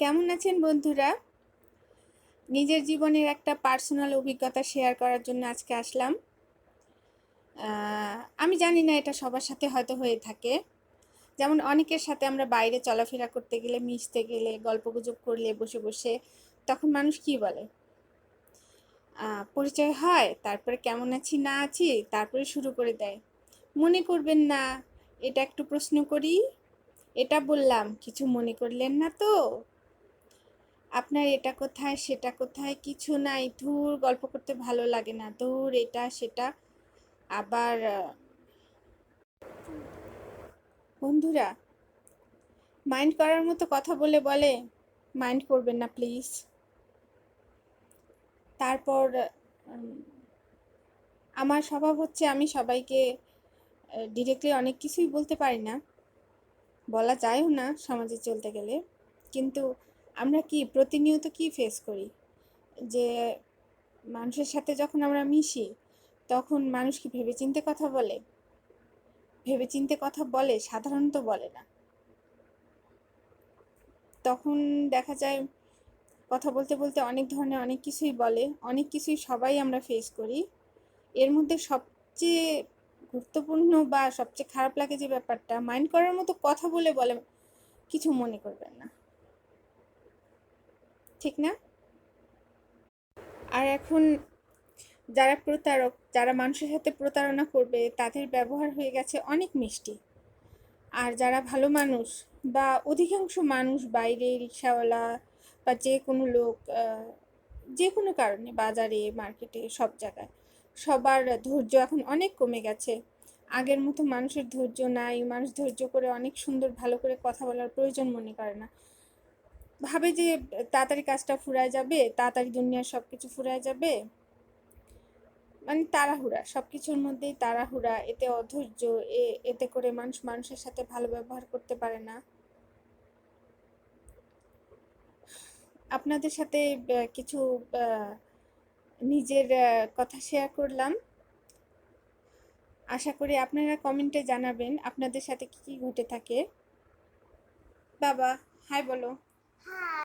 কেমন আছেন বন্ধুরা? নিজের জীবনের একটা পার্সোনাল অভিজ্ঞতা শেয়ার করার জন্য আজকে আসলাম। আমি জানি না এটা সবার সাথে হয়তো হয়ে থাকে। যেমন অনেকের সাথে আমরা বাইরে চলাফেরা করতে গেলে, মিশতে গেলে, গল্পগুজব করলে বসে বসে তখন মানুষ কি বলে? পরিচয় হয়, তারপরে কেমন আছি না আছি, তারপরে শুরু করে দেয়। মনে করবেন না, এটা একটু প্রশ্ন করি, এটা বললাম, কিছু মনে করলেন না তো? আপনার এটা কোথায় সেটা কোথায় কিছু নাই, ধুর গল্প করতে ভালো লাগে না, ধুর এটা সেটা। আবার বন্ধুরা মাইন্ড করার মতো কথা বলে বলে মাইন্ড করবেন না প্লিজ। তারপর উম, আমার স্বভাব হচ্ছে আমি সবাইকে ডিরেক্টলি অনেক কিছুই বলতে পারি না, বলা যায়ও না সমাজে চলতে গেলে। কিন্তু আমরা কি প্রতিনিয়ত কি ফেস করি যে মানুষের সাথে যখন আমরা মিশি তখন মানুষ কি ভেবেচিন্তে কথা বলে? ভেবেচিন্তে কথা বলে? সাধারণত বলে না। তখন দেখা যায় কথা বলতে বলতে অনেক ধরনের অনেক কিছুই বলে, অনেক কিছুই সবাই আমরা ফেস করি। এর মধ্যে সবচেয়ে গুরুত্বপূর্ণ বা সবচেয়ে খারাপ লাগে যে ব্যাপারটা, মাইন্ড করার মতো কথা বলে বলে কিছু মনে করবেন না, ঠিক না? আর এখন যারা প্রতারক, যারা মানুষের সাথে প্রতারণা করবে তাদের ব্যবহার হয়ে গেছে অনেক মিষ্টি। আর যারা ভালো মানুষ বা অধিকাংশ মানুষ বাইরে রিক্সাওয়ালা বা যে কোনো লোক, যে কোনো কারণে বাজারে মার্কেটে সব জায়গায় সবার ধৈর্য এখন অনেক কমে গেছে। আগের মতো মানুষের ধৈর্য নাই, মানুষ ধৈর্য করে অনেক সুন্দর ভালো করে কথা বলার প্রয়োজন মনে করে না। ভাবে যে তাড়াতাড়ি কাজটা ফুরায় যাবে, তাড়াতাড়ি দুনিয়ার সব কিছু ফুরায় যাবে, মানে তাড়াহুড়া, সব কিছুর মধ্যেই তাড়াহুড়া, এতে অধৈর্য, এতে করে মানুষ মানুষের সাথে ভালো ব্যবহার করতে পারে না। আপনাদের সাথে কিছু নিজের কথা শেয়ার করলাম। আশা করি আপনারা কমেন্টে জানাবেন আপনাদের সাথে কি কি ঘটে থাকে। বাবা হাই বলো।